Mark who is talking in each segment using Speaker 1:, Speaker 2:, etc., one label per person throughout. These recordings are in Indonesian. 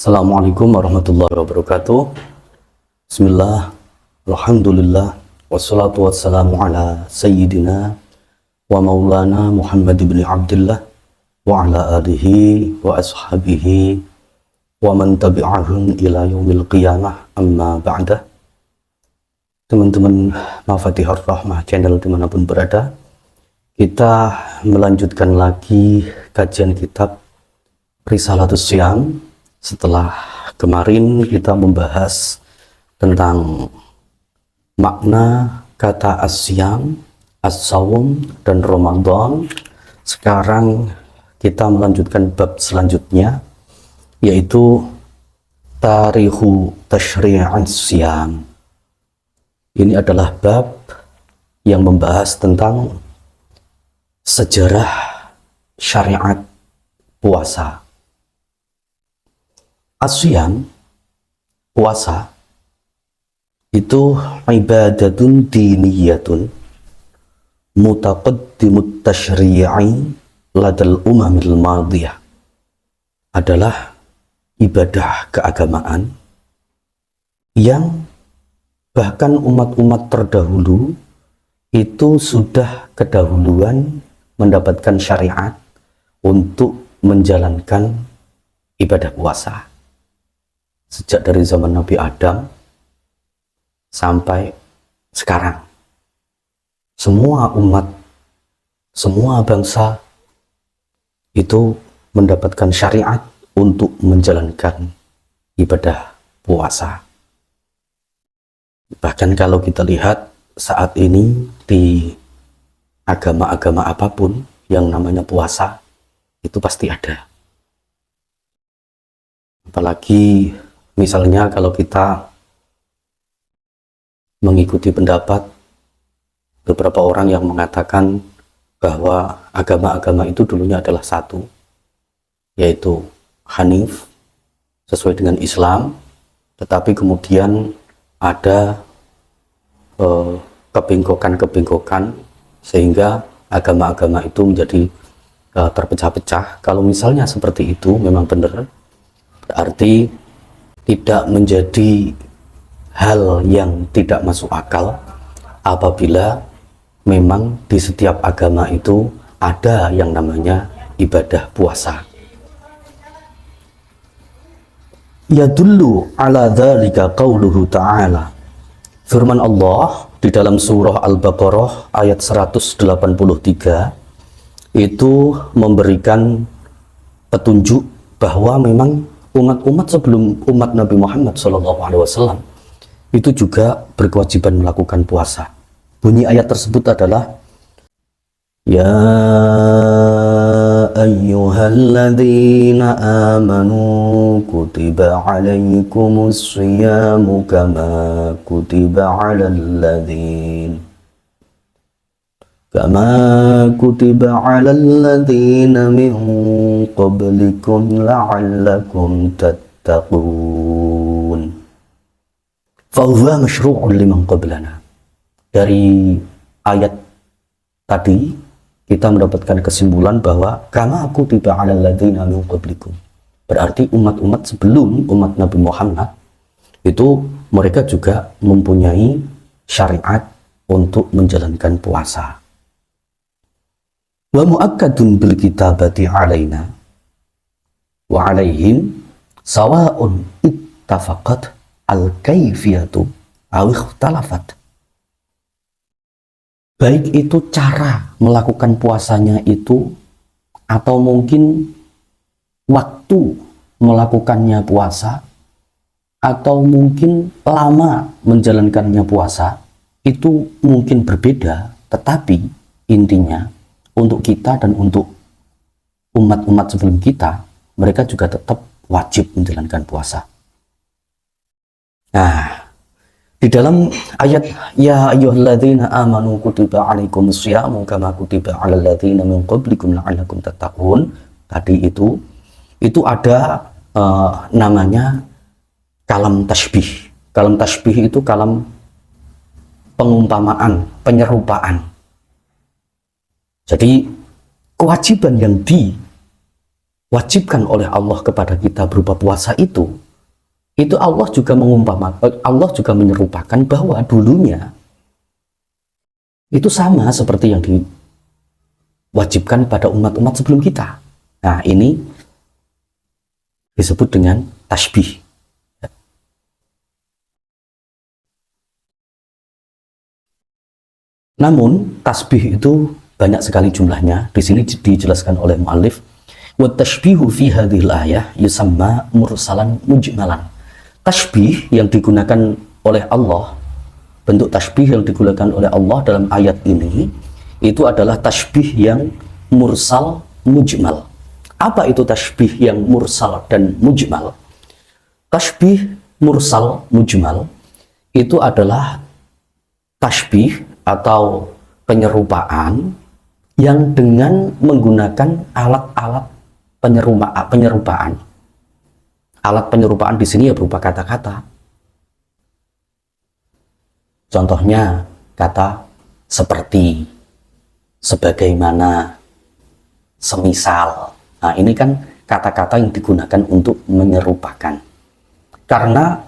Speaker 1: Assalamualaikum warahmatullahi wabarakatuh. Bismillah, alhamdulillah, wassalatu wassalamu ala sayyidina wa maulana Muhammad ibn Abdullah wa ala alihi wa ashabihi wa man tabi'ahum ila yaumil qiyamah, amma ba'da. Teman-teman Mafatihur Rahmah channel dimanapun berada, kita melanjutkan lagi kajian kitab Risalatus Syam. Setelah kemarin kita membahas tentang makna kata asyam, as-sawm, dan Ramadan. Sekarang kita melanjutkan bab selanjutnya, yaitu Tarikhu Tashri'an Syam. Ini adalah bab yang membahas tentang sejarah syariat puasa. Asyam, puasa, itu ibadatun diniyatun mutaqaddimut tashri'i ladal umamil madiyah, adalah ibadah keagamaan yang bahkan umat-umat terdahulu itu sudah kedahuluan mendapatkan syariat untuk menjalankan ibadah puasa. Sejak dari zaman Nabi Adam sampai sekarang, semua umat, semua bangsa itu mendapatkan syariat untuk menjalankan ibadah puasa. Bahkan kalau kita lihat saat ini di agama-agama apapun yang namanya puasa, itu pasti ada. Apalagi misalnya kalau kita mengikuti pendapat beberapa orang yang mengatakan bahwa agama-agama itu dulunya adalah satu, yaitu Hanif, sesuai dengan Islam, tetapi kemudian ada kebengkokan-kebengkokan sehingga agama-agama itu menjadi terpecah-pecah. Kalau misalnya seperti itu memang benar, berarti tidak menjadi hal yang tidak masuk akal apabila memang di setiap agama itu ada yang namanya ibadah puasa. Yadullu ala dzalika qauluhu ta'ala, firman Allah di dalam surah Al-Baqarah ayat 183 itu memberikan petunjuk bahwa memang umat-umat sebelum umat Nabi Muhammad SAW itu juga berkewajiban melakukan puasa. Bunyi ayat tersebut adalah, Ya ayyuhalladzina amanu kutiba alaikumus siyamu kama kutiba alal ladzina min qablikum la'allakum tattaqun. Fahuwa masyru'un liman qablana. Dari ayat tadi kita mendapatkan kesimpulan bahwa kama kutiba alal ladzina min qablikum, berarti umat-umat sebelum umat Nabi Muhammad itu mereka juga mempunyai syariat untuk menjalankan puasa. Wa mu'akkadun bil kitabati alaina wa alaihim sawa'un ittafaqat al kaifiyatu aw ikhtalafat. Baik itu cara melakukan puasanya itu, atau mungkin waktu melakukannya puasa, atau mungkin lama menjalankannya puasa, itu mungkin berbeda, tetapi intinya untuk kita dan untuk umat-umat sebelum kita, mereka juga tetap wajib menjalankan puasa. Nah, di dalam ayat ya ayyuhalladzina amanu kutiba alaikumus syamu kama kutiba alal ladzina min qablikum la'allakum tattaqun, tadi itu ada namanya kalam tasbih. Kalam tasbih itu kalam pengumpamaan, penyerupaan. Jadi kewajiban yang wajibkan oleh Allah kepada kita berupa puasa itu Allah juga Allah juga menyerupakan bahwa dulunya itu sama seperti yang diwajibkan pada umat-umat sebelum kita. Nah, ini disebut dengan tasbih. Namun tasbih itu banyak sekali jumlahnya. Di sini dijelaskan oleh muallif, wa tashbihu fi hadhil ayah yusamma mursalan mujmalan. Tasbih yang digunakan oleh Allah, bentuk tasbih yang digunakan oleh Allah dalam ayat ini itu adalah tasbih yang mursal mujmal. Apa itu tasbih yang mursal dan mujmal? Tasbih mursal mujmal itu adalah tasbih atau penyerupaan yang dengan menggunakan alat-alat penyerupaan. Alat penyerupaan di sini ya berupa kata-kata. Contohnya kata seperti, sebagaimana, semisal. Nah, ini kan kata-kata yang digunakan untuk menyerupakan. Karena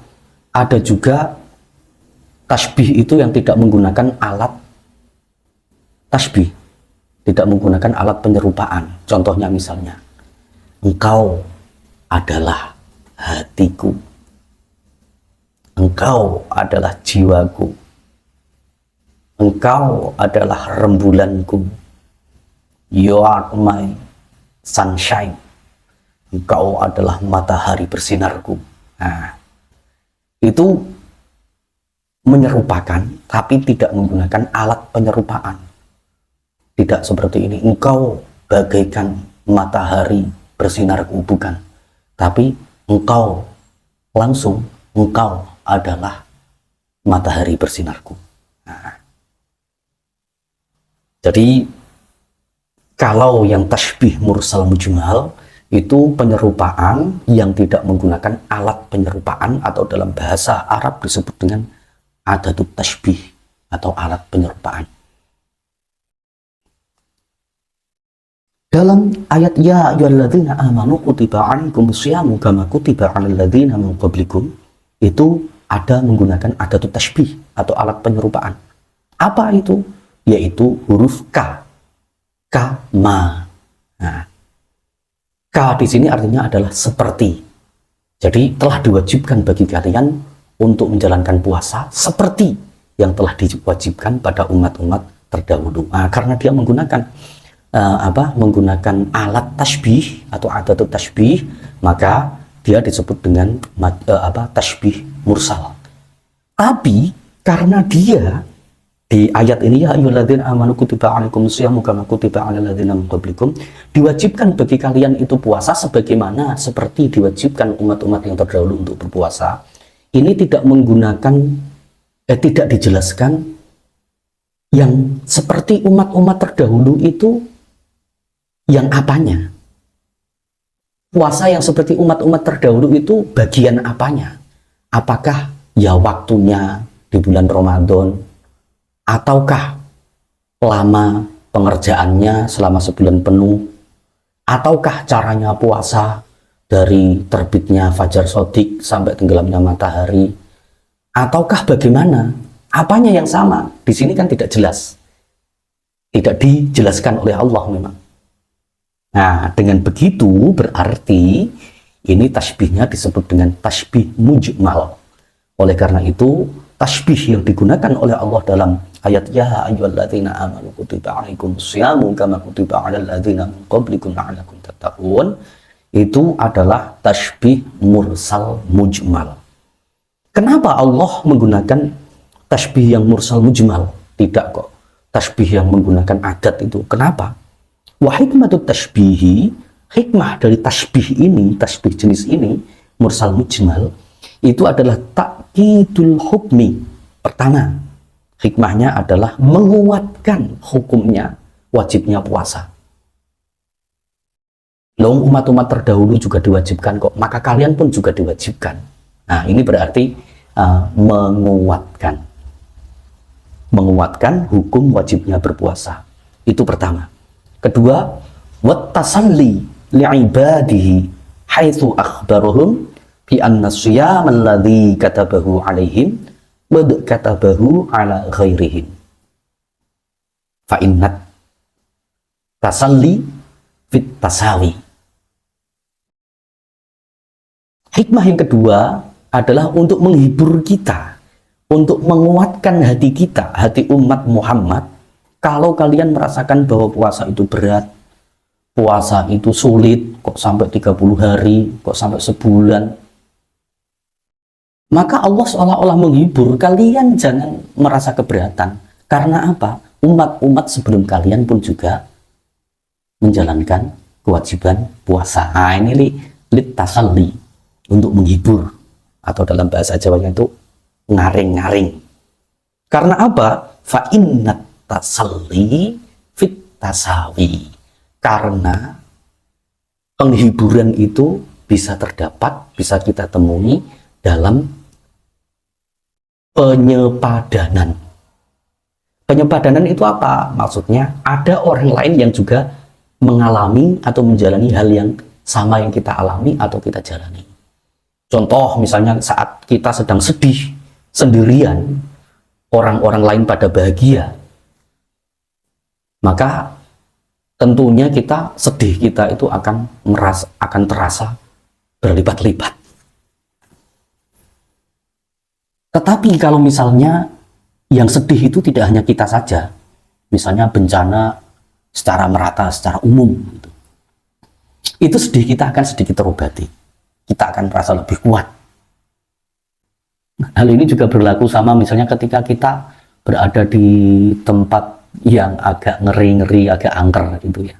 Speaker 1: ada juga tasbih itu yang tidak menggunakan alat tasbih, tidak menggunakan alat penyerupaan. Contohnya misalnya, engkau adalah hatiku, engkau adalah jiwaku, engkau adalah rembulanku, you are my sunshine, engkau adalah matahari bersinarku. Nah, itu menyerupakan tapi tidak menggunakan alat penyerupaan. Tidak seperti ini, engkau bagaikan matahari bersinarku, bukan, tapi engkau langsung, engkau adalah matahari bersinarku. Nah, jadi kalau yang tasbih mursal mujmal itu penyerupaan yang tidak menggunakan alat penyerupaan, atau dalam bahasa Arab disebut dengan adatut tasbih atau alat penyerupaan. Dalam ayat ya ayyuhalladzina amanu kutiba 'alaikumus syamu kama kutiba 'alal ladzina min qablikum, itu ada menggunakan adatut tasbih atau alat penyerupaan. Apa itu? Yaitu huruf K. Kama. Nah, K di sini artinya adalah seperti. Jadi telah diwajibkan bagi kalian untuk menjalankan puasa seperti yang telah diwajibkan pada umat-umat terdahulu. Nah, karena dia menggunakan menggunakan alat tasbih atau adatut tasbih, maka dia disebut dengan tasbih mursal. Tapi karena dia di ayat ini ya ayyuhalladzina amanu kutiba 'alaikumus syamu kama kutiba 'alal ladzina min qablikum, diwajibkan bagi kalian itu puasa sebagaimana seperti diwajibkan umat-umat yang terdahulu untuk berpuasa. Ini tidak menggunakan tidak dijelaskan yang seperti umat-umat terdahulu itu yang apanya. Puasa yang seperti umat-umat terdahulu itu bagian apanya? Apakah ya waktunya di bulan Ramadan, ataukah lama pengerjaannya selama sebulan penuh, ataukah caranya puasa dari terbitnya fajar shodiq sampai tenggelamnya matahari, ataukah bagaimana? Apanya yang sama? Di sini kan tidak jelas, tidak dijelaskan oleh Allah memang. Nah, dengan begitu berarti ini tasbihnya disebut dengan tasbih mujmal. Oleh karena itu, tasbih yang digunakan oleh Allah dalam ayat ya ayyuhalladzina amanu kutiba 'alaikumus syamu kama kutiba 'alal ladzina min qablikum la'allakum tattaqun, itu adalah tasbih mursal mujmal. Kenapa Allah menggunakan tasbih yang mursal mujmal? Tidak kok tasbih yang menggunakan adat itu. Kenapa? Wa hikmatut tasbihi, hikmah dari tasbih ini, tasbih jenis ini mursal mujmal, itu adalah ta'kidul hukmi. Pertama, hikmahnya adalah menguatkan hukumnya wajibnya puasa. Loh, umat-umat terdahulu juga diwajibkan kok, maka kalian pun juga diwajibkan. Nah, ini berarti menguatkan hukum wajibnya berpuasa. Itu pertama. Kedua, wat tasalli li'ibadihi haitsu akhbarahum bi anna siyam alladhi katabahu alaihim wa katabahu ala ghairihim fa innat tasalli fit tasawi. Hikmah yang kedua adalah untuk menghibur kita, untuk menguatkan hati kita, hati umat Muhammad. Kalau kalian merasakan bahwa puasa itu berat, puasa itu sulit, kok sampai 30 hari, kok sampai sebulan, maka Allah seolah-olah menghibur, kalian jangan merasa keberatan. Karena apa? Umat-umat sebelum kalian pun juga menjalankan kewajiban puasa. Nah, ini lit tasalli, untuk menghibur, atau dalam bahasa Jawanya itu ngaring-ngaring. Karena apa? Fa innat tasalli fit tasawi. Karena penghiburan itu bisa terdapat, bisa kita temui dalam penyepadanan. Penyepadanan itu apa? Maksudnya ada orang lain yang juga mengalami atau menjalani hal yang sama yang kita alami atau kita jalani. Contoh misalnya saat kita sedang sedih sendirian, orang-orang lain pada bahagia, maka tentunya kita sedih kita itu akan terasa berlipat-lipat. Tetapi kalau misalnya yang sedih itu tidak hanya kita saja, misalnya bencana secara merata, secara umum, itu sedih kita akan sedikit terobati. Kita akan merasa lebih kuat. Hal ini juga berlaku sama misalnya ketika kita berada di tempat yang agak ngeri-ngeri, agak angker gitu ya.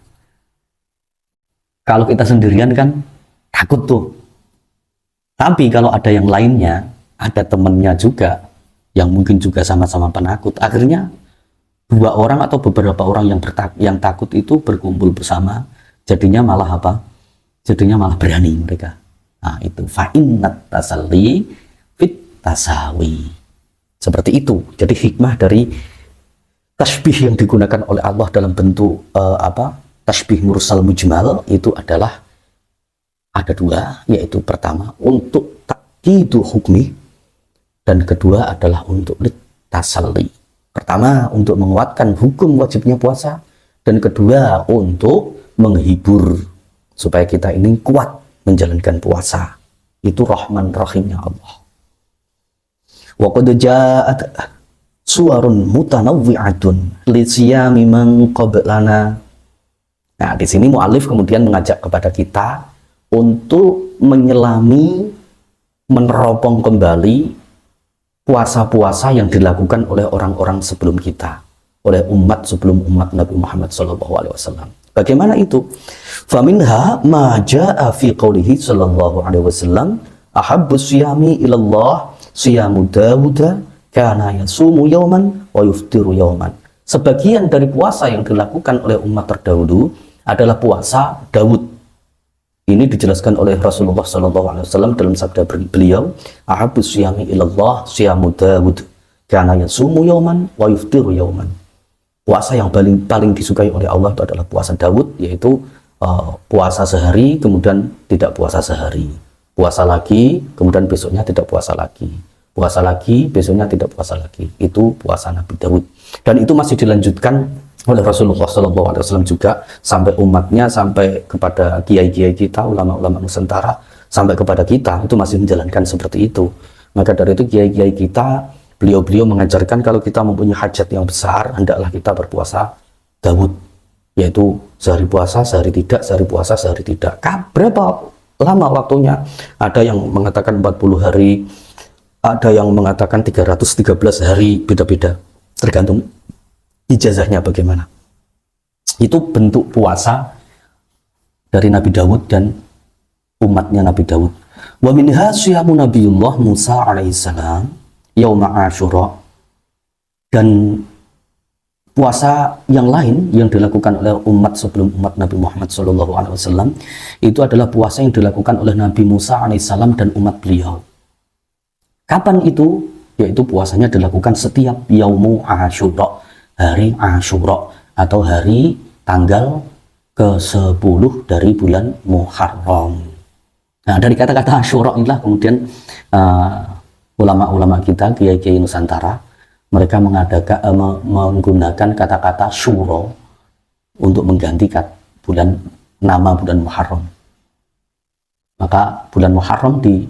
Speaker 1: Kalau kita sendirian kan takut tuh. Tapi kalau ada yang lainnya, ada temennya juga yang mungkin juga sama-sama penakut, akhirnya dua orang atau beberapa orang yang takut itu berkumpul bersama, jadinya malah apa? Jadinya malah berani mereka. Nah, itu fa'innat tasalli fit tasawi. Seperti itu. Jadi hikmah dari tasbih yang digunakan oleh Allah dalam bentuk tasbih mursal mujmal itu adalah ada dua, yaitu pertama untuk takidu hukmi dan kedua adalah untuk tasalli. Pertama untuk menguatkan hukum wajibnya puasa dan kedua untuk menghibur supaya kita ini kuat menjalankan puasa. Itu rahman rahimnya Allah. Wa qad ja'at suwarun mutanawwi'atun li siyami man qablana. Nah, di sini mu'alif kemudian mengajak kepada kita untuk menyelami, meneropong kembali puasa-puasa yang dilakukan oleh orang-orang sebelum kita, oleh umat sebelum umat Nabi Muhammad SAW. Bagaimana itu? Faminha ma jaa fi qoulihi sallallahu alaihi wasallam ahabbus siyami ilallah siyamu Dawuda kana yasumu yauman wa yuftiru yauman. Sebagian dari puasa yang dilakukan oleh umat terdahulu adalah puasa Daud. Ini dijelaskan oleh Rasulullah SAW dalam sabda beliau, ahabbus siyami ilallah siyamu Dawud kana yasumu yauman wa yuftiru yauman. Puasa yang paling disukai oleh Allah itu adalah puasa Daud, yaitu puasa sehari kemudian tidak puasa sehari, puasa lagi kemudian besoknya tidak puasa lagi, puasa lagi besoknya tidak puasa lagi. Itu puasa Nabi Daud, dan itu masih dilanjutkan oleh Rasulullah SAW juga sampai umatnya, sampai kepada kiai-kiai kita, ulama-ulama Nusantara, sampai kepada kita itu masih menjalankan seperti itu. Maka dari itu kiai-kiai kita, beliau-beliau mengajarkan kalau kita mempunyai hajat yang besar, hendaklah kita berpuasa Daud, yaitu sehari puasa, sehari tidak, sehari puasa, sehari tidak. Berapa lama waktunya? Ada yang mengatakan 40 hari, ada yang mengatakan 313 hari, beda-beda, tergantung ijazahnya bagaimana. Itu bentuk puasa dari Nabi Daud dan umatnya Nabi Daud. Wa minha siyamu Nabiullah Musa alaihissalam yauma Asyura, dan puasa yang lain yang dilakukan oleh umat sebelum umat Nabi Muhammad SAW itu adalah puasa yang dilakukan oleh Nabi Musa alaihissalam dan umat beliau. Kapan itu? Yaitu puasanya dilakukan setiap yaumu Asyura, hari Asyura atau hari tanggal ke-10 dari bulan Muharram. Nah, dari kata-kata Asyura inilah kemudian ulama-ulama kita, kiai-kiai Nusantara, mereka menggunakan kata-kata syuro untuk mengganti nama bulan Muharram. Maka bulan Muharram di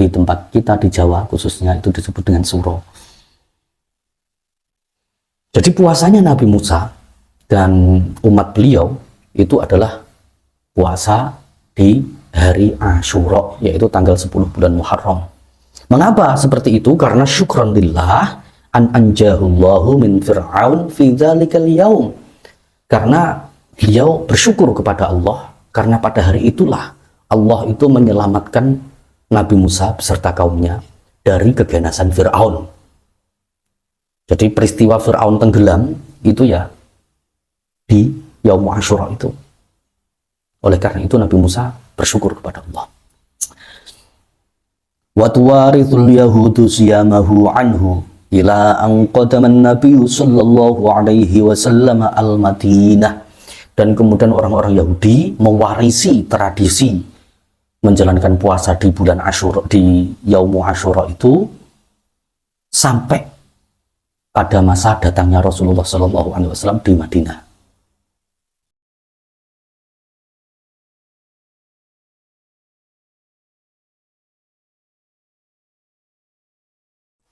Speaker 1: tempat kita di Jawa khususnya itu disebut dengan syuro. Jadi puasanya Nabi Musa dan umat beliau itu adalah puasa di hari Asyura, yaitu tanggal 10 bulan Muharram. Mengapa seperti itu? Karena syukran lillah an anjahullahu min fir'aun fi dzalikal yaum. Karena beliau bersyukur kepada Allah karena pada hari itulah Allah itu menyelamatkan Nabi Musa beserta kaumnya dari keganasan Fir'aun. Jadi peristiwa Fir'aun tenggelam itu ya di Yaum Asyura itu. Oleh karena itu Nabi Musa bersyukur kepada Allah. Wa tuwarithul yahudu siyamahu anhu ila an qadama an-nabiy sallallahu alaihi wasallam al-Madinah. Dan kemudian orang-orang Yahudi mewarisi tradisi menjalankan puasa di bulan Asyura, di Yaum Asyura itu sampai pada masa datangnya Rasulullah sallallahu alaihi wasallam di Madinah.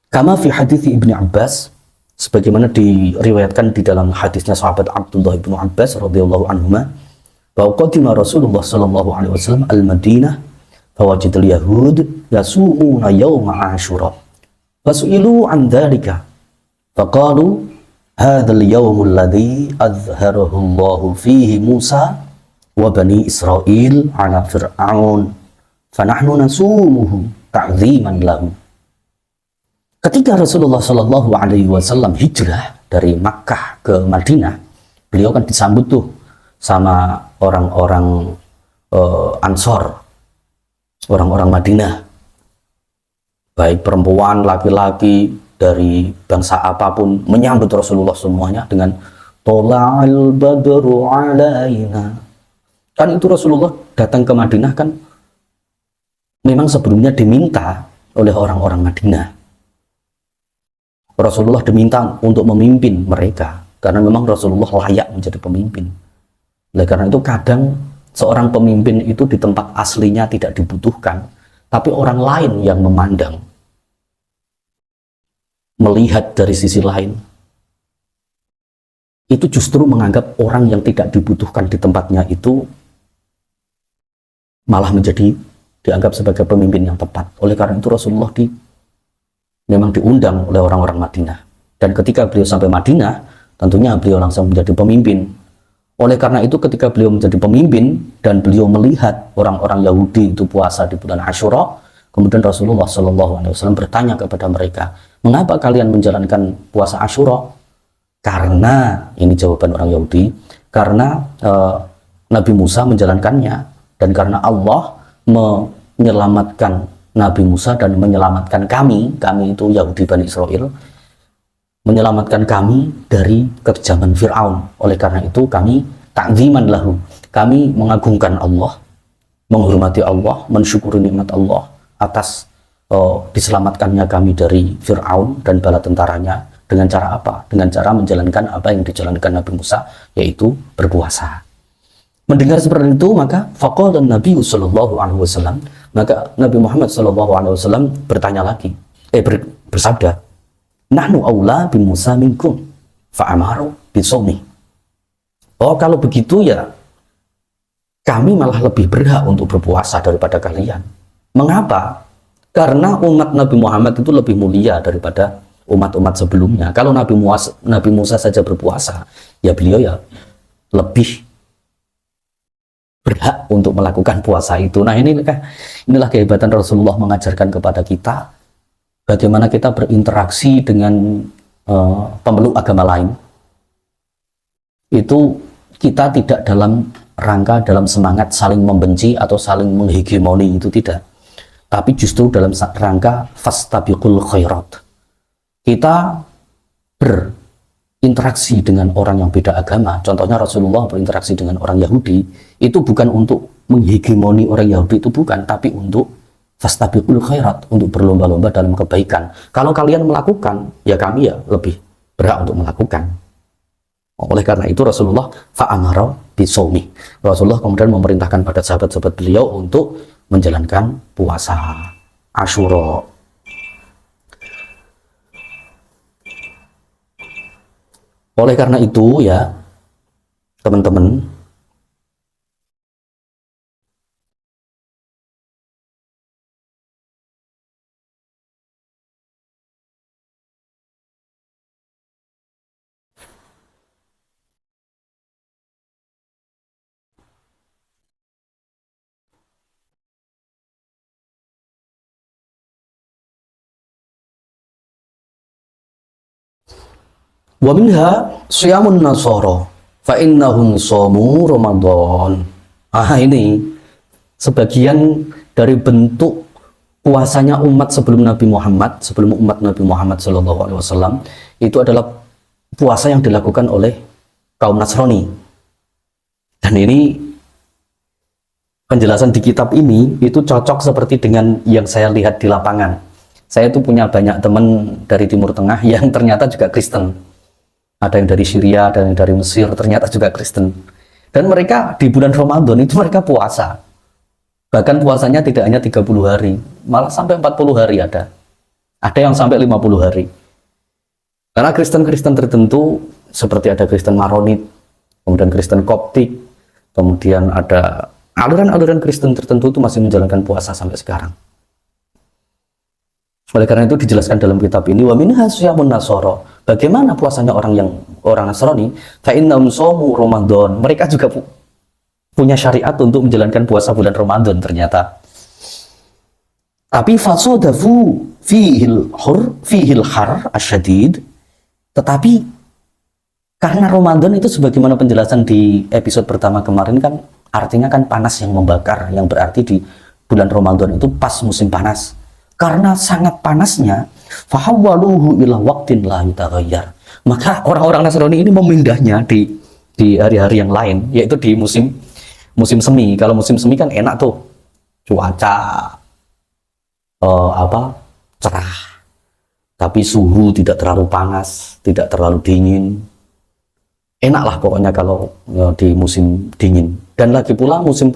Speaker 1: Kama fi hadits Ibnu Abbas, sebagaimana diriwayatkan di dalam hadisnya sahabat Abdullah bin Abbas radhiyallahu anhuma, bahwa qadima Rasulullah sallallahu alaihi wasallam al-Madinah fawajadal yahud yasumuna yauma Asyura fasu'ilu an dzalika faqalu hadzal yaumul ladzi azharahu Allah fihi Musa wa bani Israil ala Fir'aun fanahnu nasumuhu ta'ziman lahu. Ketika Rasulullah Shallallahu Alaihi Wasallam hijrah dari Makkah ke Madinah, beliau kan disambut tuh sama orang-orang Ansor, orang-orang Madinah, baik perempuan, laki-laki dari bangsa apapun menyambut Rasulullah semuanya dengan Tola'al badru alaina. Kan itu Rasulullah datang ke Madinah kan memang sebelumnya diminta oleh orang-orang Madinah. Rasulullah diminta untuk memimpin mereka karena memang Rasulullah layak menjadi pemimpin. Oleh karena itu kadang seorang pemimpin itu di tempat aslinya tidak dibutuhkan, tapi orang lain yang memandang, melihat dari sisi lain, itu justru menganggap orang yang tidak dibutuhkan di tempatnya itu malah menjadi dianggap sebagai pemimpin yang tepat. Oleh karena itu Rasulullah memang diundang oleh orang-orang Madinah. Dan ketika beliau sampai Madinah, tentunya beliau langsung menjadi pemimpin. Oleh karena itu ketika beliau menjadi pemimpin dan beliau melihat orang-orang Yahudi itu puasa di bulan Asyura, kemudian Rasulullah SAW bertanya kepada mereka, mengapa kalian menjalankan puasa Asyura? Karena, ini jawaban orang Yahudi, karena Nabi Musa menjalankannya, dan karena Allah menyelamatkan Nabi Musa dan menyelamatkan kami itu Yahudi Bani Israel, menyelamatkan kami dari kekejaman Fir'aun. Oleh karena itu kami ta'ziman lahu, kami mengagungkan Allah, menghormati Allah, mensyukuri nikmat Allah atas diselamatkannya kami dari Fir'aun dan bala tentaranya. Dengan cara apa? Dengan cara menjalankan apa yang dijalankan Nabi Musa, yaitu berpuasa. Mendengar seperti itu, maka faqala Nabi sallallahu alaihi wasallam, maka Nabi Muhammad sallallahu alaihi wasallam bertanya lagi, bersabda, nahnu aula bi Musa minkum fa'amaru bisawmi. Oh, kalau begitu ya kami malah lebih berhak untuk berpuasa daripada kalian. Mengapa? Karena umat Nabi Muhammad itu lebih mulia daripada umat-umat sebelumnya. Kalau Nabi Musa saja berpuasa, ya beliau ya lebih berhak untuk melakukan puasa itu. Nah, inilah kehebatan Rasulullah mengajarkan kepada kita bagaimana kita berinteraksi dengan pemeluk agama lain. Itu kita tidak dalam rangka, dalam semangat saling membenci atau saling menghegemoni, itu tidak. Tapi justru dalam rangka fastabiqul khairat. Kita interaksi dengan orang yang beda agama, contohnya Rasulullah berinteraksi dengan orang Yahudi, itu bukan untuk menghegemoni orang Yahudi, itu bukan, tapi untuk fastabiqul khairat, untuk berlomba-lomba dalam kebaikan. Kalau kalian melakukan, ya kami ya lebih berhak untuk melakukan. Oleh karena itu Rasulullah fa'amara bisawmi. Rasulullah kemudian memerintahkan pada sahabat-sahabat beliau untuk menjalankan puasa Asyura. Oleh karena itu ya teman-teman, wa minha siyamun nasara fa innahum shamu Ramadan. Ini sebagian dari bentuk puasanya umat sebelum Nabi Muhammad, sebelum umat Nabi Muhammad SAW, itu adalah puasa yang dilakukan oleh kaum Nasrani. Dan ini penjelasan di kitab ini itu cocok seperti dengan yang saya lihat di lapangan. Saya tuh punya banyak teman dari Timur Tengah yang ternyata juga Kristen. Ada yang dari Syria, ada yang dari Mesir, ternyata juga Kristen. Dan mereka di bulan Ramadan itu mereka puasa. Bahkan puasanya tidak hanya 30 hari, malah sampai 40 hari ada. Ada yang sampai 50 hari. Karena Kristen-Kristen tertentu, seperti ada Kristen Maronit, kemudian Kristen Koptik, kemudian ada aliran-aliran Kristen tertentu itu masih menjalankan puasa sampai sekarang. Oleh karena itu dijelaskan dalam kitab ini, wa minha siyamun nasara. Bagaimana puasanya orang Nasrani? Fa innahum shamu Ramadan. Mereka juga punya syariat untuk menjalankan puasa bulan Ramadan ternyata. Tapi fasadafu fihil har asyadid. Tetapi karena Ramadan itu sebagaimana penjelasan di episode pertama kemarin kan artinya kan panas yang membakar, yang berarti di bulan Ramadan itu pas musim panas. Karena sangat panasnya, fahawwaluhu ila waqtin la yutaghayyar. Maka orang-orang Nasrani ini memindahnya di hari-hari yang lain, yaitu di musim semi. Kalau musim semi kan enak tuh, cuaca cerah, tapi suhu tidak terlalu panas, tidak terlalu dingin. Enak lah pokoknya kalau di musim dingin. Dan lagi pula musim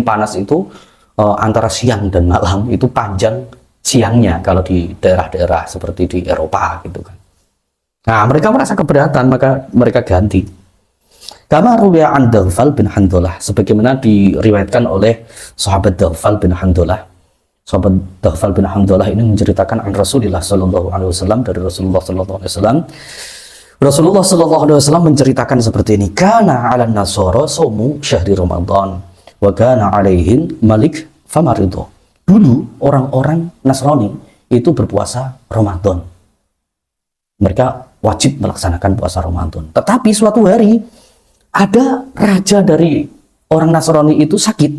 Speaker 1: panas itu antara siang dan malam itu panjang siangnya kalau di daerah-daerah seperti di Eropa gitu kan. Nah, mereka merasa keberatan, maka mereka ganti. Kama ruwiya an Daghfal bin Handalah, sebagaimana diriwayatkan oleh sahabat Daghfal bin Handalah. Sahabat Daghfal bin Handalah ini menceritakan an Rasulullah sallallahu alaihi wasallam, dari Rasulullah sallallahu alaihi wasallam. Rasulullah sallallahu alaihi wasallam menceritakan seperti ini, kana 'alan nasara shaumu syahri Ramadan wa kana 'alaihim malik famarido. Dulu orang-orang Nasrani itu berpuasa Ramadan. Mereka wajib melaksanakan puasa Ramadan. Tetapi suatu hari ada raja dari orang Nasrani itu sakit.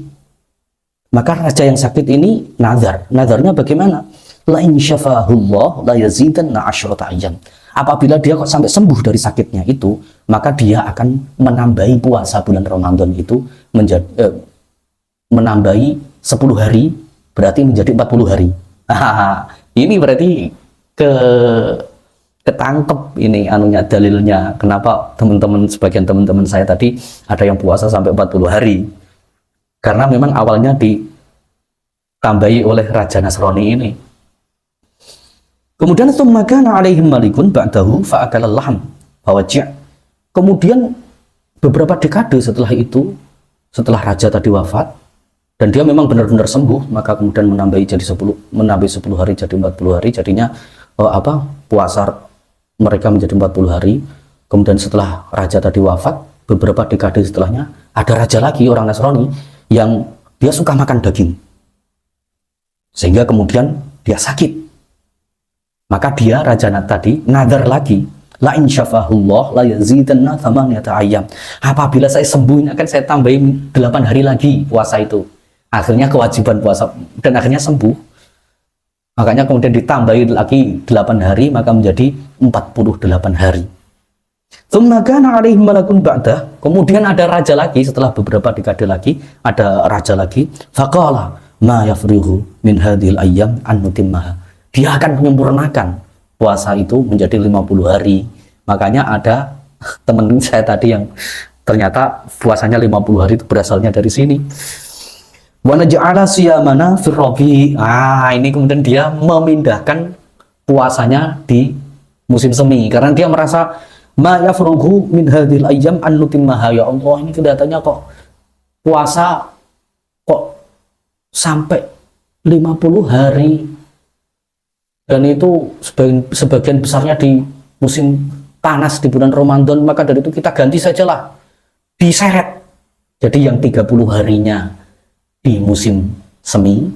Speaker 1: Maka raja yang sakit ini nazar. Nazarnya bagaimana? La in syafahullah la yazidanna asyrata ayyam. Apabila dia kok sampai sembuh dari sakitnya itu, maka dia akan menambahi puasa bulan Ramadan itu menjadi menambahi 10 hari, berarti menjadi 40 hari. Ini berarti ketangkep ini anunya, dalilnya. Kenapa sebagian teman-teman saya tadi ada yang puasa sampai 40 hari. Karena memang awalnya ditambahi oleh Raja Nasrani ini. Kemudian tsumma kana 'alaihim malikun ba'dahu fa'akala laham fawaji'. Kemudian beberapa dekade setelah itu, setelah raja tadi wafat dan dia memang benar-benar sembuh, maka kemudian menambah 10 hari jadi 40 hari, jadinya puasa mereka menjadi 40 hari. Kemudian setelah raja tadi wafat, beberapa dekade setelahnya ada raja lagi orang Nasrani yang dia suka makan daging, sehingga kemudian dia sakit. Maka dia raja tadi nadar lagi, la in syafahullah la yazidanna thamaniyata ayyam. Apabila saya sembuh akan saya tambahin 8 hari lagi puasa itu. Akhirnya kewajiban puasa dan akhirnya sembuh. Makanya kemudian ditambahin lagi 8 hari, maka menjadi 48 hari. Tsumma kana 'alaihim malakun ba'dah. Kemudian ada raja lagi, setelah beberapa dekade lagi ada raja lagi. Faqala ma yafrighu min hadhil ayyam an nutimmaha. Dia akan menyempurnakan puasa itu menjadi 50 hari. Makanya ada teman saya tadi yang ternyata puasanya 50 hari itu berasalnya dari sini. Wa naj'ala siyamana fir rabi'. Ini kemudian dia memindahkan puasanya di musim semi karena dia merasa ma yafrughu min hadhil ayyam an nutimmaha. Ya Allah, ini kelihatannya kok puasa kok sampai 50 hari dan itu sebagian besarnya di musim panas di bulan Ramadan, maka dari itu kita ganti sajalah, diseret jadi yang 30 harinya di musim semi,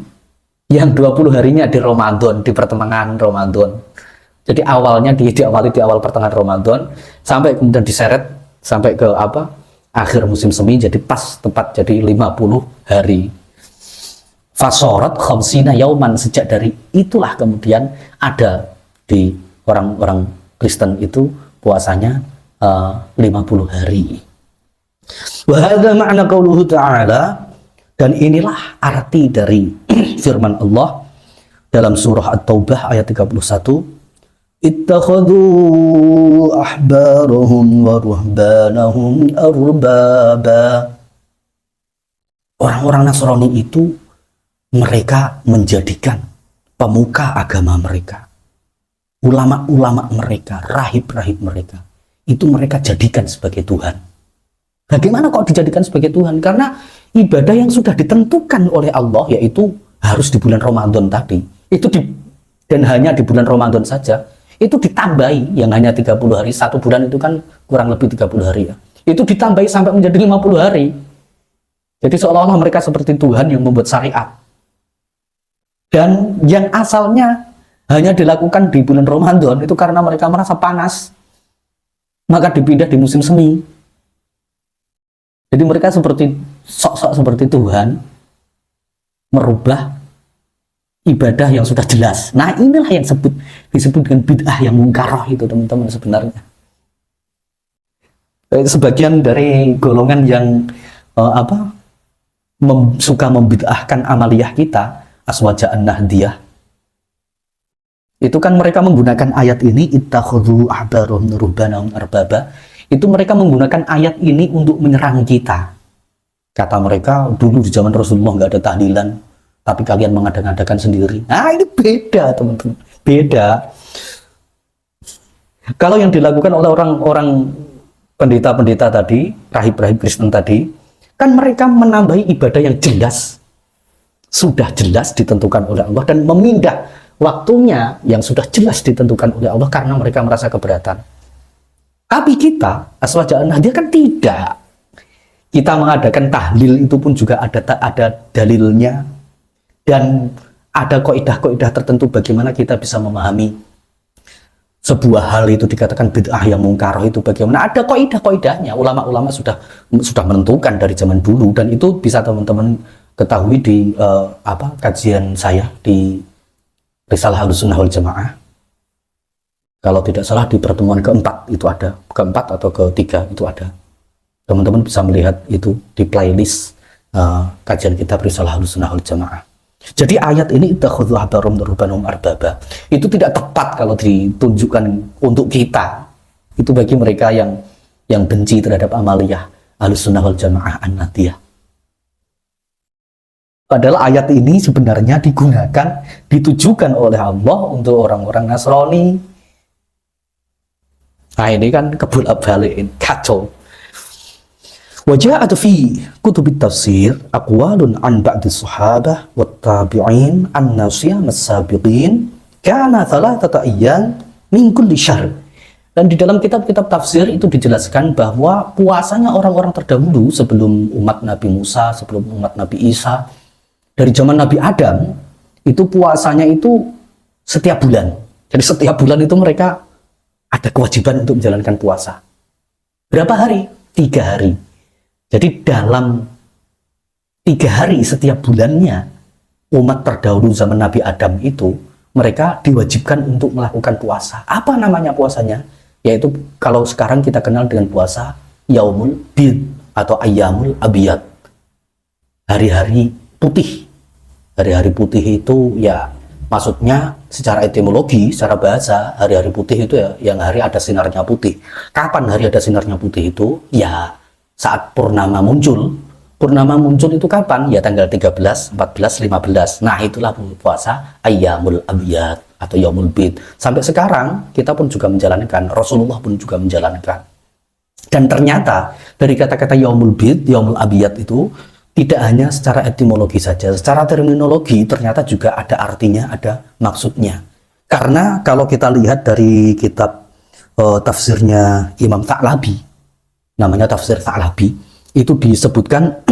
Speaker 1: yang 20 harinya di Ramadan, di pertengahan Ramadan. Jadi awalnya diawali di awal pertengahan Ramadan sampai kemudian diseret sampai ke akhir musim semi, jadi pas tepat jadi 50 hari. Fasorat khamsina yauman, sejak dari itulah kemudian ada di orang-orang Kristen itu puasanya 50 hari. Wa hadza ma'na qauluhu ta'ala, dan inilah arti dari firman Allah dalam surah At-Taubah ayat 31. Ittakhadhu ahbarahum wa ruhbanahum arbaba. Orang-orang Nasrani itu mereka menjadikan pemuka agama mereka, ulama-ulama mereka, rahib-rahib mereka, itu mereka jadikan sebagai Tuhan. Bagaimana kok dijadikan sebagai Tuhan? Karena ibadah yang sudah ditentukan oleh Allah, yaitu harus di bulan Ramadan tadi, dan hanya di bulan Ramadan saja, itu ditambahi yang hanya 30 hari, satu bulan itu kan kurang lebih 30 hari ya, itu ditambahi sampai menjadi 50 hari. Jadi seolah-olah mereka seperti Tuhan yang membuat syariat. Dan yang asalnya hanya dilakukan di bulan Ramadan itu karena mereka merasa panas, maka dipindah di musim semi. Jadi mereka seperti sok-sok seperti Tuhan, merubah ibadah yang sudah jelas. Nah, inilah yang disebut dengan bid'ah yang mungkaroh itu, teman-teman, sebenarnya. Sebagian dari golongan yang suka membid'ahkan amaliyah kita, Aswaja'an Nahdiyah, itu kan mereka menggunakan ayat ini, ittakhadhu ahbarahum ruhbanahum arbaba. Itu mereka menggunakan ayat ini untuk menyerang kita. Kata mereka, dulu di zaman Rasulullah nggak ada tahlilan, tapi kalian mengadakan sendiri. Nah, ini beda, teman-teman, beda. Kalau yang dilakukan oleh orang-orang pendeta-pendeta tadi, rahib-rahib Kristen tadi, kan mereka menambahi ibadah yang jelas, sudah jelas ditentukan oleh Allah, dan memindah waktunya yang sudah jelas ditentukan oleh Allah karena mereka merasa keberatan. Tapi kita, Aswaja'an Nahdiyah, kan tidak. Kita mengadakan tahlil itu pun juga ada dalilnya, dan ada kaidah-kaidah tertentu bagaimana kita bisa memahami sebuah hal itu dikatakan bid'ah yang mungkaroh itu bagaimana. Ada kaidah-kaidahnya, ulama-ulama sudah menentukan dari zaman dulu, dan itu bisa teman-teman ketahui di kajian saya di Risalah Ahlussunnah wal Jamaah. Kalau tidak salah di pertemuan keempat itu ada, keempat atau ketiga itu ada. Teman-teman bisa melihat itu di playlist kajian kitab Risalah Ahlussunnah wal Jamaah. Jadi ayat ini ittakhadhu ahbarahum ruhbanahum arbaba itu tidak tepat kalau ditunjukkan untuk kita. Itu bagi mereka yang benci terhadap amaliyah Ahlussunnah wal Jamaah An-Nahdiyah. Padahal ayat ini sebenarnya ditujukan oleh Allah untuk orang-orang Nasrani. Nah, ini kan kebulak-balikin, kacau. Waja'at fi kutubit tafsir aqwalun an ba'di sahabah wat tabi'in anna siyam as-sabiqin kana thalathata ayyam min kulli syahr. Dan di dalam kitab-kitab tafsir itu dijelaskan bahwa puasanya orang-orang terdahulu sebelum umat Nabi Musa, sebelum umat Nabi Isa, dari zaman Nabi Adam, itu puasanya itu setiap bulan. Jadi setiap bulan itu mereka ada kewajiban untuk menjalankan puasa. Berapa hari? 3 hari. Jadi dalam 3 hari setiap bulannya, umat terdahulu zaman Nabi Adam itu, mereka diwajibkan untuk melakukan puasa. Apa namanya puasanya? yaitu kalau sekarang kita kenal dengan puasa Yaumul Bid atau Ayyamul Abiyad, hari-hari putih. Hari-hari putih itu ya maksudnya secara etimologi, secara bahasa, hari-hari putih itu ya yang hari ada sinarnya putih. Kapan hari ada sinarnya putih itu? Ya saat purnama muncul. Purnama muncul itu kapan? Ya tanggal 13, 14, 15. Nah itulah puasa Ayyamul Abiyad atau Yaumul Bid. Sampai sekarang kita pun juga menjalankan, Rasulullah pun juga menjalankan. Dan ternyata dari kata-kata Yaumul Bid, Yaumul Abiyad itu tidak hanya secara etimologi saja, secara terminologi ternyata juga ada artinya, ada maksudnya. Karena kalau kita lihat dari kitab tafsirnya Imam Tha'labi, namanya tafsir Tha'labi, itu disebutkan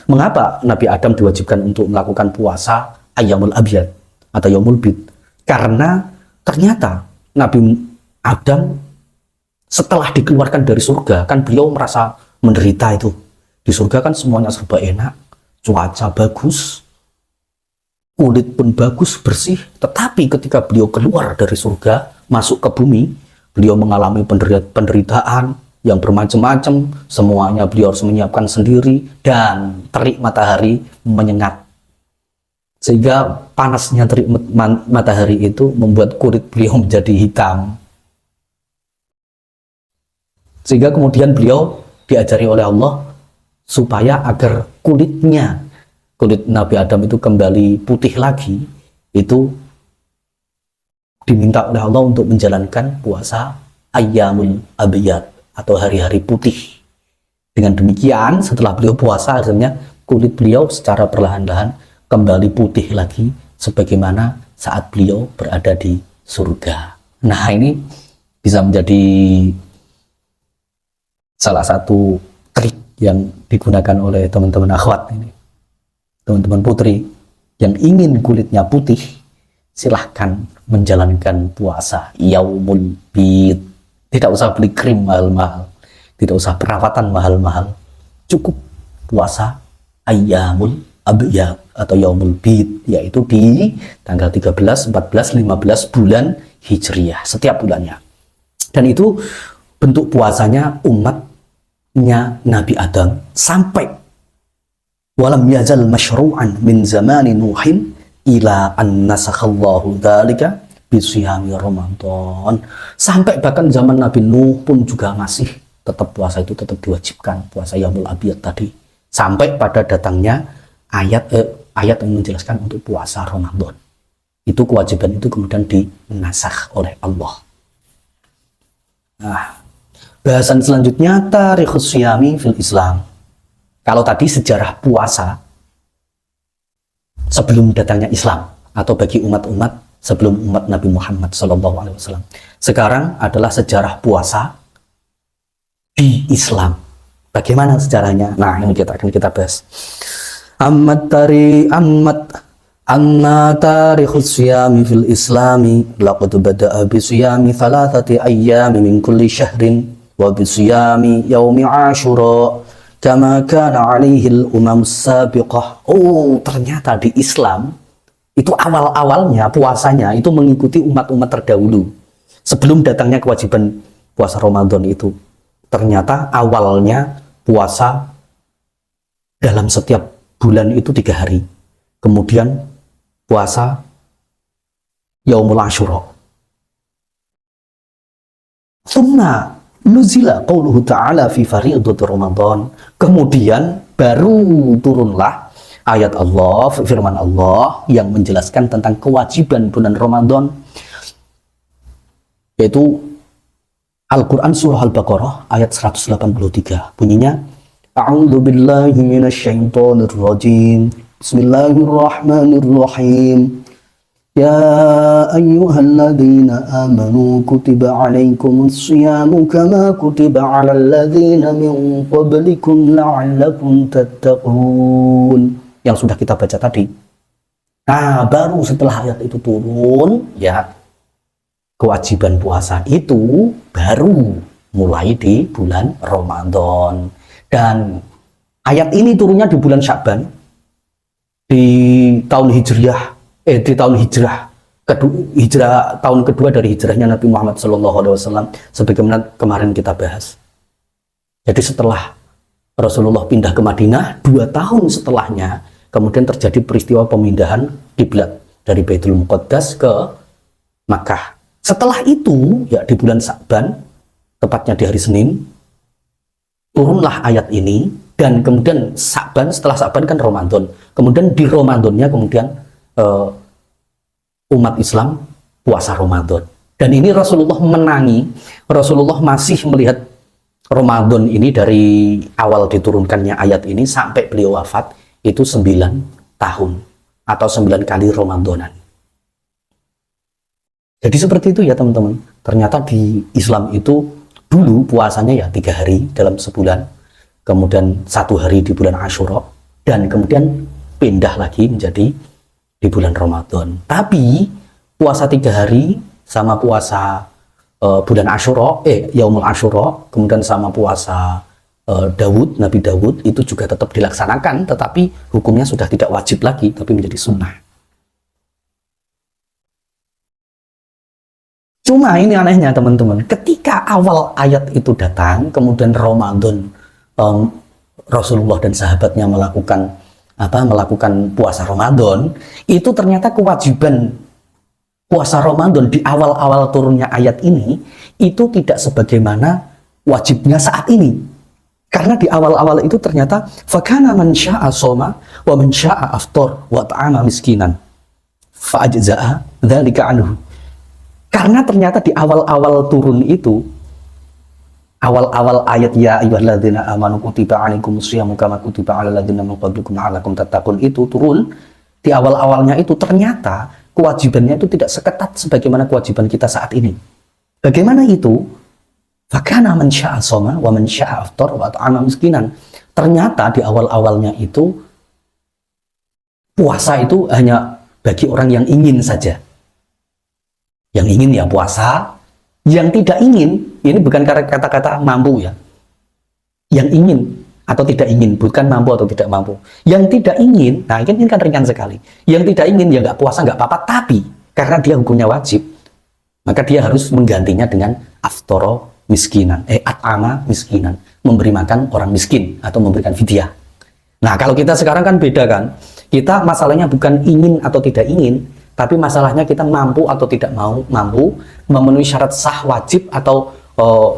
Speaker 1: mengapa Nabi Adam diwajibkan untuk melakukan puasa Ayyamul Abiyad atau Yaumul Bid. Karena ternyata Nabi Adam setelah dikeluarkan dari surga, kan beliau merasa menderita itu. Di surga kan semuanya serba enak, cuaca bagus, kulit pun bagus, bersih. Tetapi ketika beliau keluar dari surga, masuk ke bumi, beliau mengalami penderitaan yang bermacam-macam. Semuanya beliau harus menyiapkan sendiri, dan terik matahari menyengat. Sehingga panasnya terik matahari itu membuat kulit beliau menjadi hitam. Sehingga kemudian beliau diajari oleh Allah supaya agar kulit Nabi Adam itu kembali putih lagi, itu diminta oleh Allah untuk menjalankan puasa Ayyamul Abiyad atau hari-hari putih. Dengan demikian setelah beliau puasa, akhirnya kulit beliau secara perlahan-lahan kembali putih lagi sebagaimana saat beliau berada di surga. Nah ini bisa menjadi salah satu trik yang digunakan oleh teman-teman akhwat ini, teman-teman putri yang ingin kulitnya putih, silahkan menjalankan puasa Yaumul Bid. Tidak usah beli krim mahal-mahal, tidak usah perawatan mahal-mahal, cukup puasa Ayyamul Abiyad atau Yaumul Bid, yaitu di tanggal 13, 14, 15 bulan Hijriah setiap bulannya. Dan itu bentuk puasanya umatnya Nabi Adam sampai walam yazal masyru'an min zamani Nuhin ila an nasakhallahu dzalika bisiyami Ramadan. Sampai bahkan zaman Nabi Nuh pun juga masih tetap puasa itu tetap diwajibkan, puasa Yaumul Abiyad tadi, sampai pada datangnya ayat yang menjelaskan untuk puasa Ramadan. Itu kewajiban itu kemudian dinasakh oleh Allah. Nah, bahasan selanjutnya tarikhus syiyami fil Islam. Kalau tadi sejarah puasa sebelum datangnya Islam atau bagi umat-umat sebelum umat Nabi Muhammad SAW. Sekarang adalah sejarah puasa di Islam. Bagaimana sejarahnya? Nah, ini akan kita bahas. Amma tarikhus syiyami fil Islami laqad bada'a bi syiyami thalathati ayyami min kulli syahrin wa bi syiyami yaumi Asyura kama kana alaihi al-umam sabiqah. Oh, ternyata di Islam itu awal-awalnya puasanya itu mengikuti umat-umat terdahulu. Sebelum datangnya kewajiban puasa Ramadan itu, ternyata awalnya puasa dalam setiap bulan itu 3 hari. Kemudian puasa Yaumul Asyura. Tsumma nuzila qauluhu ta'ala fi fariidati Ramadan. Kemudian baru turunlah ayat Allah, firman Allah yang menjelaskan tentang kewajiban bulan Ramadan, yaitu Al-Quran surah Al-Baqarah ayat 183. Bunyinya, A'udzu billahi minasyaitonir rajim. Bismillahirrahmanirrahim. Ya ayyuhalladzina amanu kutiba alaikumus syiyamu kama kutiba alal ladzina min qablikum la'allakum tattaqun. Yang sudah kita baca tadi. Nah, baru setelah ayat itu turun, ya, kewajiban puasa itu baru mulai di bulan Ramadan. Dan ayat ini turunnya di bulan Sya'ban di tahun Hijrah tahun kedua dari hijrahnya Nabi Muhammad SAW, sebagaimana kemarin kita bahas. Jadi setelah Rasulullah pindah ke Madinah, 2 tahun setelahnya kemudian terjadi peristiwa pemindahan kiblat dari Baitul Muqaddas ke Makkah. Setelah itu, ya di bulan Sa'ban, tepatnya di hari Senin, turunlah ayat ini, dan kemudian Sa'ban, setelah Sa'ban kan Ramadan. Kemudian di Ramadannya kemudian umat Islam puasa Ramadan. Dan ini Rasulullah menangi, Rasulullah masih melihat Ramadan ini dari awal diturunkannya ayat ini sampai beliau wafat, itu 9 tahun atau 9 kali Ramadanan. Jadi seperti itu ya teman-teman. Ternyata di Islam itu dulu puasanya ya 3 hari dalam sebulan, kemudian 1 hari di bulan Asyura, dan kemudian pindah lagi menjadi di bulan Ramadan. Tapi puasa 3 hari sama puasa bulan Asyura, Yaumul Asyura, kemudian sama puasa Nabi Dawud itu juga tetap dilaksanakan, tetapi hukumnya sudah tidak wajib lagi, tapi menjadi sunnah. Cuma ini anehnya teman-teman, ketika awal ayat itu datang, kemudian Ramadan, Rasulullah dan sahabatnya melakukan puasa Ramadan, itu ternyata kewajiban puasa Ramadan di awal-awal turunnya ayat ini itu tidak sebagaimana wajibnya saat ini. Karena di awal-awal itu ternyata fakana man syaa shoma wa man syaa aftar wa ta'ama miskinan fa ajza'a dzalika anhu. Karena ternyata di awal-awal turun itu, awal-awal ayat ya ayyuhalladzina amanu kutiba alaikumus syamu kama kutiba alal ladzina min qablikum la'allakum tattaqun itu turun di awal-awalnya itu, ternyata kewajibannya itu tidak seketat sebagaimana kewajiban kita saat ini. Bagaimana itu? Fakana man syaa shoma wa man syaa aftar wa ta'ama miskinan. Ternyata di awal-awalnya itu puasa itu hanya bagi orang yang ingin saja. Yang ingin ya puasa, yang tidak ingin, ini bukan kata-kata mampu ya. Yang ingin atau tidak ingin, bukan mampu atau tidak mampu. Yang tidak ingin, nah ini kan ringan sekali. Yang tidak ingin ya nggak puasa nggak apa-apa, tapi karena dia hukumnya wajib, maka dia harus menggantinya dengan aftoro miskinan, at'ama miskinan, memberi makan orang miskin atau memberikan fidyah. Nah kalau kita sekarang kan beda kan, kita masalahnya bukan ingin atau tidak ingin, tapi masalahnya kita mampu atau tidak mampu memenuhi syarat sah wajib atau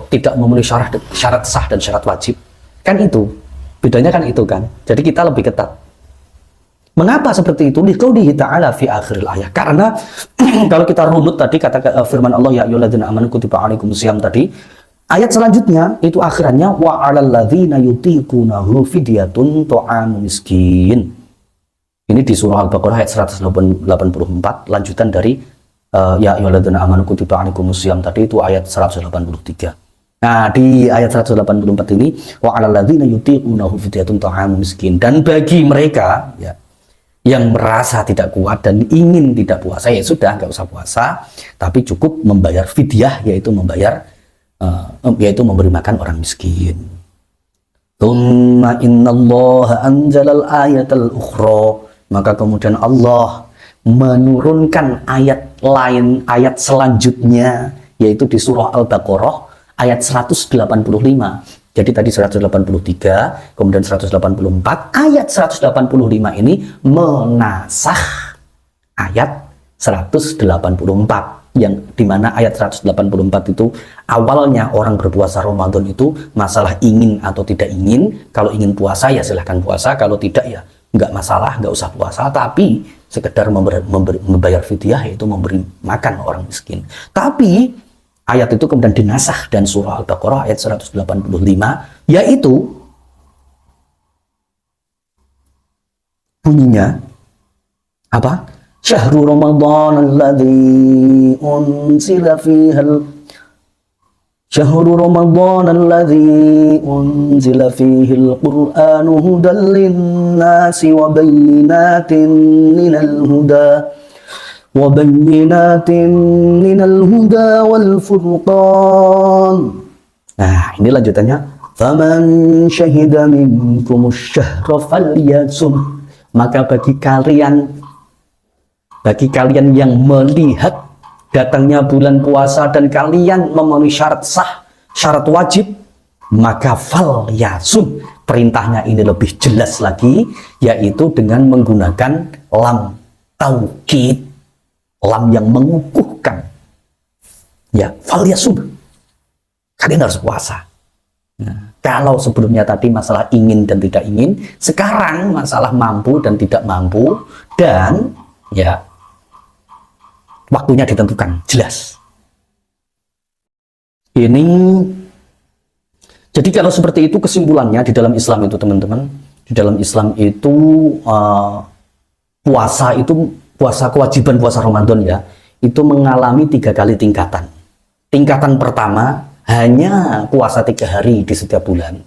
Speaker 1: tidak memenuhi syarat sah dan syarat wajib. Kan itu, bedanya kan itu kan. Jadi kita lebih ketat. Mengapa seperti itu? Liqaulihi ta'ala fi akhiril ayat. Karena kalau kita runut tadi kata firman Allah ya ayyuhalladzina amanu kutiba alaikumus syiyam tadi, ayat selanjutnya itu akhirannya wa 'alal ladzina yutiqunahu fidyatun ta'amu miskin. Ini di surah Al-Baqarah ayat 184, lanjutan dari ya ayyuhalladzina amanu kutiba alaikumus syiyam tadi itu ayat 183. Nah, di ayat 184 ini wa 'alal ladzina yutiqunahu fidyatun ta'amu miskin, dan bagi mereka ya yang merasa tidak kuat dan ingin tidak puasa, ya sudah nggak usah puasa, tapi cukup membayar fidyah, yaitu memberi makan orang miskin. Tsumma innallaha anzalal ayatal ukhra, maka kemudian Allah menurunkan ayat lain, ayat selanjutnya, yaitu di surah Al-Baqarah ayat 185. Jadi tadi 183, kemudian 184, ayat 185 ini menasakh ayat 184, yang dimana ayat 184 itu awalnya orang berpuasa Ramadan itu masalah ingin atau tidak ingin. Kalau ingin puasa ya silahkan puasa, kalau tidak ya nggak masalah, nggak usah puasa, tapi sekedar membayar fidyah, yaitu memberi makan orang miskin. Tapi ayat itu kemudian dinasakh dan surah Al-Baqarah ayat 185, yaitu bunyinya apa? Syahrul Ramadan alladzi unzila fihal Syahrul Ramadan alladzi unzila fihil Qur'anu hudan lin-nasi wa bayyinatin minal huda وَبَيِّنَاتٍ مِنَ الْهُدَى وَالْفُرْقَانِ. Nah, ini lanjutannya. فَمَنْ شَهِدَ مِنْكُمُ الشَّهْرَ فَلْيَصُمْهُ. Maka bagi bagi kalian yang melihat datangnya bulan puasa dan kalian memenuhi syarat sah, syarat wajib, maka fal yasum. Perintahnya ini lebih jelas lagi, yaitu dengan menggunakan lam taukid, lam yang mengukuhkan. Ya, fal yasum. Kalian harus puasa. Nah, kalau sebelumnya tadi masalah ingin dan tidak ingin, sekarang masalah mampu dan tidak mampu, dan ya waktunya ditentukan, jelas. Ini, jadi kalau seperti itu kesimpulannya di dalam Islam itu teman-teman, di dalam Islam itu puasa kewajiban puasa Ramadan ya, itu mengalami 3 kali tingkatan. Tingkatan pertama hanya puasa 3 hari di setiap bulan.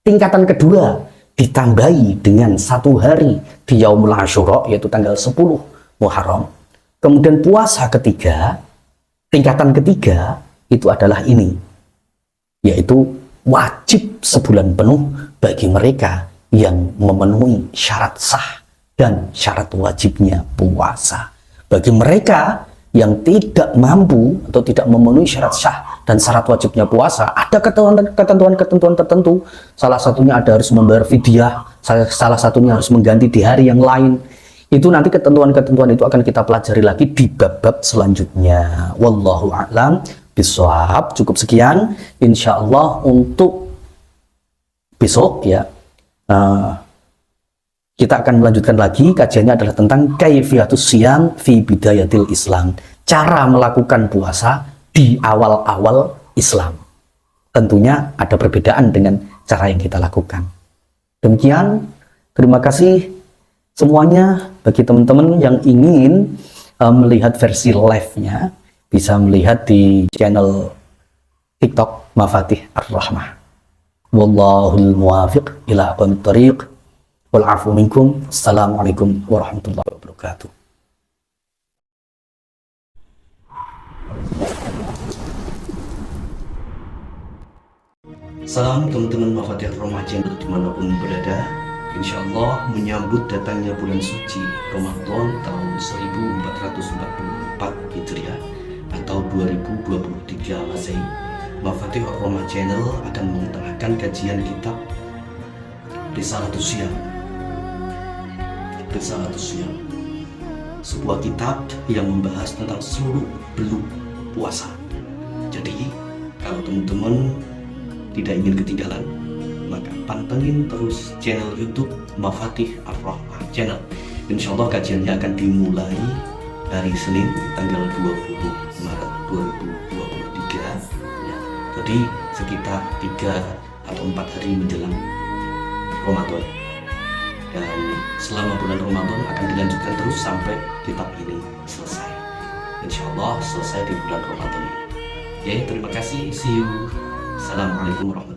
Speaker 1: Tingkatan kedua ditambahi dengan 1 hari di Yaumul Asyura, yaitu tanggal 10 Muharram. Kemudian puasa ketiga, tingkatan ketiga itu adalah ini, yaitu wajib sebulan penuh bagi mereka yang memenuhi syarat sah dan syarat wajibnya puasa. Bagi mereka yang tidak mampu atau tidak memenuhi syarat sah dan syarat wajibnya puasa, ada ketentuan-ketentuan tertentu. Salah satunya ada harus membayar fidyah, salah satunya harus mengganti di hari yang lain. Itu nanti ketentuan-ketentuan itu akan kita pelajari lagi di bab-bab selanjutnya. Wallahu a'lam bishawab. Cukup sekian, insya Allah untuk besok ya. Kita akan melanjutkan lagi, kajiannya adalah tentang kaifiyatus siyam fi bidayatil Islam. Cara melakukan puasa di awal-awal Islam. Tentunya ada perbedaan dengan cara yang kita lakukan. Demikian, terima kasih semuanya. Bagi teman-teman yang ingin melihat versi live-nya, bisa melihat di channel TikTok Mafatih Ar-Rahmah. Wallahul muwafiq ila aqwamit thariq. Wal-afu minkum. Assalamualaikum warahmatullahi wabarakatuh. Salam teman-teman Mafatih Ar-Rahmah channel dimanapun berada. Insya Allah menyambut datangnya bulan suci Ramadan tahun 1444 Hijriah atau 2023 Masehi, Mafatih Ar-Rahmah channel akan mengetengahkan kajian kitab Risalatus Syiyam. Risalatus Syiyam, sebuah kitab yang membahas tentang seluruh beluk puasa. Jadi kalau teman-teman tidak ingin ketinggalan, maka pantengin terus channel YouTube Mafatih Ar-Rahmah channel. Insya Allah kajiannya akan dimulai hari Senin tanggal 20 Maret 2023 ya. Jadi sekitar 3 atau 4 hari menjelang Ramadan. Dan selama bulan Ramadan akan dilanjutkan terus sampai kitab ini selesai. Insya Allah selesai di bulan Ramadan ini. Oke, terima kasih. See you. Assalamualaikum warahmatullahi wabarakatuh.